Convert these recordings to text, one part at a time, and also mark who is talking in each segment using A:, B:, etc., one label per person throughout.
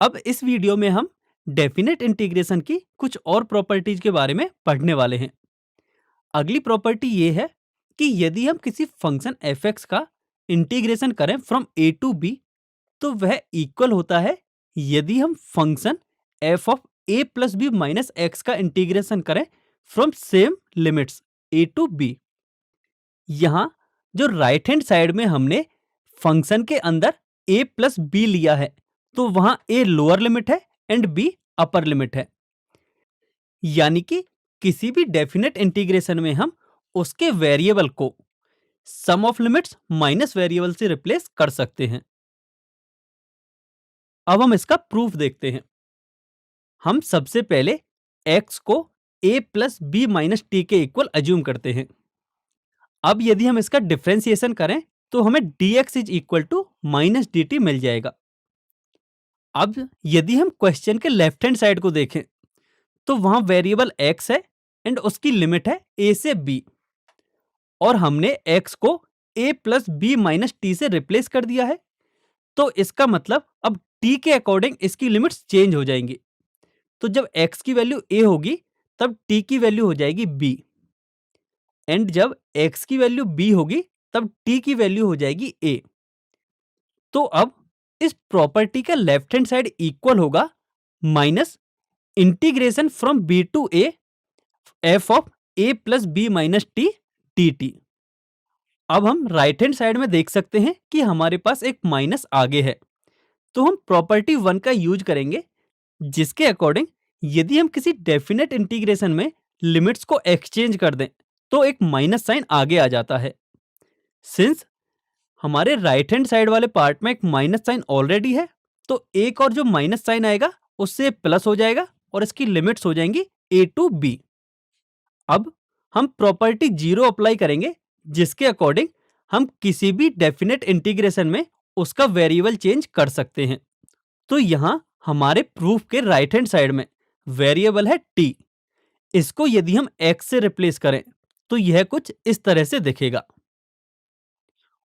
A: अब इस वीडियो में हम डेफिनेट इंटीग्रेशन की कुछ और प्रॉपर्टीज के बारे में पढ़ने वाले हैं। अगली प्रॉपर्टी ये है कि यदि हम किसी फंक्शन f(x) का इंटीग्रेशन करें फ्रॉम a टू b, तो वह इक्वल होता है यदि हम function f of a plus b minus x का इंटीग्रेशन करें from same limits a to b। यहाँ जो राइट हैंड साइड में हमने फंक्शन के अंदर a प्लस बी लिया है, तो वहां a लोअर लिमिट है एंड b अपर लिमिट है। यानी कि किसी भी डेफिनेट इंटीग्रेशन में हम उसके वेरिएबल को सम ऑफ लिमिट्स माइनस वेरिएबल से रिप्लेस कर सकते हैं। अब हम इसका प्रूफ देखते हैं। हम सबसे पहले x को a plus b minus t के इक्वल अज्यूम करते हैं। अब यदि हम इसका डिफरेंशिएशन करें तो हमें dx is equal to minus d t मिल जाएगा। अब यदि हम क्वेश्चन के लेफ्ट हैंड साइड को देखें तो वहां वेरिएबल x है एंड उसकी लिमिट है a से b, और हमने x को a plus b minus t से रिप्लेस कर दिया है। तो इसका मतलब अब t के अकॉर्डिंग इसकी लिमिट्स चेंज हो जाएंगी। तो जब x की वैल्यू a होगी तब t की वैल्यू हो जाएगी b, एंड जब x की वैल्यू b होगी तब t की वैल्यू हो जाएगी a। तो अब इस प्रॉपर्टी का लेफ्ट हैंड साइड इक्वल होगा minus integration from b to a f of a plus b minus t d t. अब हम राइट हैंड साइड में देख सकते हैं कि हमारे पास एक माइनस आगे है, तो हम प्रॉपर्टी 1 का यूज करेंगे, जिसके अकॉर्डिंग यदि हम किसी डेफिनेट इंटीग्रेशन में लिमिट्स को एक्सचेंज कर दें तो एक माइनस साइन आगे आ जाता है। सिंस हमारे राइट हैंड साइड वाले पार्ट में एक माइनस साइन ऑलरेडी है, तो एक और जो माइनस साइन आएगा उससे प्लस हो जाएगा और इसकी लिमिट्स हो जाएंगी a टू b। अब हम प्रॉपर्टी 0 अप्लाई करेंगे, जिसके अकॉर्डिंग हम किसी भी डेफिनेट इंटीग्रेशन में उसका वेरिएबल चेंज कर सकते हैं। तो यहां हमारे प्रूफ के राइट हैंड साइड में वेरिएबल है t। इसको यदि हम x से रिप्लेस करें तो यह कुछ इस तरह से दिखेगा।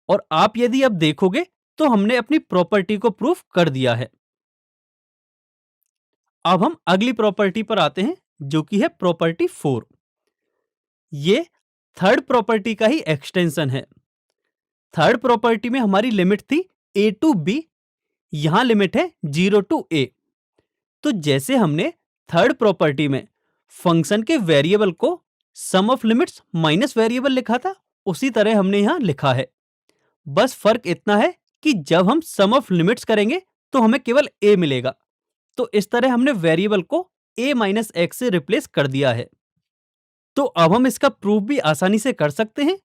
A: और आप यदि अब देखोगे तो हमने अपनी प्रॉपर्टी को प्रूफ कर दिया है। अब हम अगली प्रॉपर्टी पर आते हैं, जो कि है प्रॉपर्टी 4। ये थर्ड प्रॉपर्टी का ही एक्सटेंशन है। थर्ड प्रॉपर्टी में हमारी लिमिट थी a टू b, यहां लिमिट है 0 टू a। तो जैसे हमने थर्ड प्रॉपर्टी में फंक्शन के वेरिएबल को सम ऑफ लिमिट्स माइनस वेरिएबल लिखा था, उसी तरह हमने यहां लिखा है। बस फर्क इतना है कि जब हम सम ऑफ लिमिट्स करेंगे तो हमें केवल a मिलेगा। तो इस तरह हमने वेरिएबल को a माइनस एक्स से रिप्लेस कर दिया है। तो अब हम इसका प्रूफ भी आसानी से कर सकते हैं।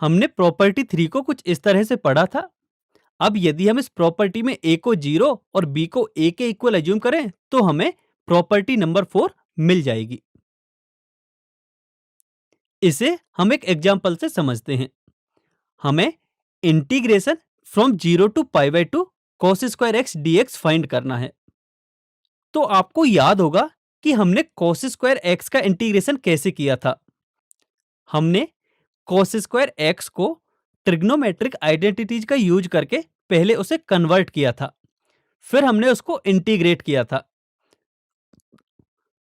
A: हमने प्रॉपर्टी 3 को कुछ इस तरह से पढ़ा था। अब यदि हम इस प्रॉपर्टी में a को 0 और b को a के इक्वल अज्यूम करें तो हमें प्रॉपर्टी नंबर 4 मिल जाएगी। इसे हम एक एग्जांपल से समझते हैं। हमें integration from 0 to pi by 2 cos square x dx find करना है। तो आपको याद होगा कि हमने cos स्क्वायर एक्स का इंटीग्रेशन कैसे किया था। हमने cos स्क्वायर एक्स को ट्रिग्नोमेट्रिक आइडेंटिटीज का यूज करके पहले उसे कन्वर्ट किया था, फिर हमने उसको इंटीग्रेट किया था।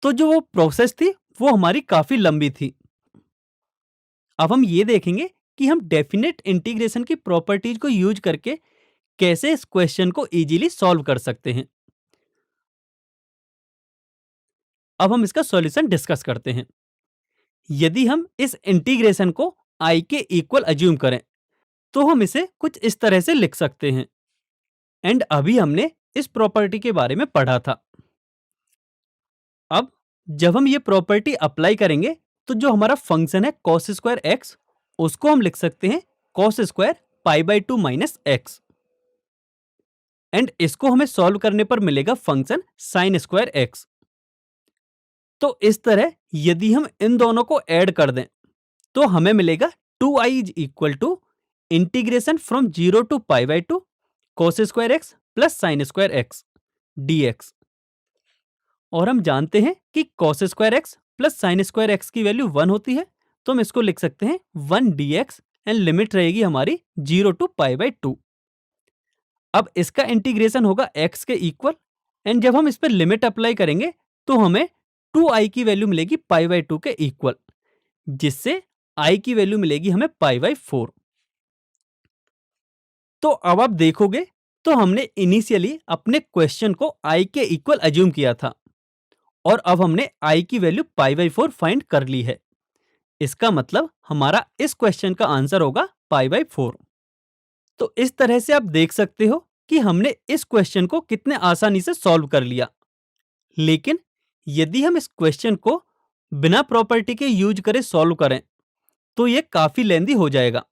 A: तो जो वो प्रोसेस थी वो हमारी काफी लंबी थी। अब हम ये देखेंगे कि हम डेफिनेट इंटीग्रेशन की प्रॉपर्टीज को यूज करके कैसे इस क्वेश्चन को इजीली सॉल्व कर सकते हैं। अब हम इसका सॉल्यूशन डिस्कस करते हैं। यदि हम इस इंटीग्रेशन को i के इक्वल अज्यूम करें तो हम इसे कुछ इस तरह से लिख सकते हैं। एंड अभी हमने इस प्रॉपर्टी के बारे में पढ़ा था। अब जब हम ये प्रॉपर्टी अप्लाई करेंगे तो जो हमारा फंक्शन है cos स्क्वायर एक्स, उसको हम लिख सकते हैं cos square pi by 2 minus x, and इसको हमें सॉल्व करने पर मिलेगा फंक्शन sin स्क्वायर एक्स। तो इस तरह यदि हम इन दोनों को ऐड कर दें तो हमें मिलेगा 2i is equal to integration from 0 to pi by 2 cos square x plus sin square x dx। और हम जानते हैं कि cos square x plus sin square x की वैल्यू 1 होती है, तो हम इसको लिख सकते हैं 1 dx, एंड लिमिट रहेगी हमारी 0 टू पाई बाई 2। अब इसका इंटीग्रेशन होगा x के इक्वल, एंड जब हम इस पर लिमिट अप्लाई करेंगे तो हमें 2i की वैल्यू मिलेगी पाई बाई 2 के इक्वल, जिससे i की वैल्यू मिलेगी हमें पाई बाई 4। तो अब आप देखोगे तो हमने इनिशियली अपने क्वेश्चन को i के इक्वल अज्यूम किया था और अब हमने i की वैल्यू पाई बाई 4 फाइंड कर ली है। इसका मतलब हमारा इस क्वेश्चन का आंसर होगा पाई बाई 4। तो इस तरह से आप देख सकते हो कि हमने इस क्वेश्चन को कितने आसानी से सॉल्व कर लिया। लेकिन यदि हम इस क्वेश्चन को बिना प्रॉपर्टी के यूज करे सॉल्व करें तो ये काफी लेंदी हो जाएगा।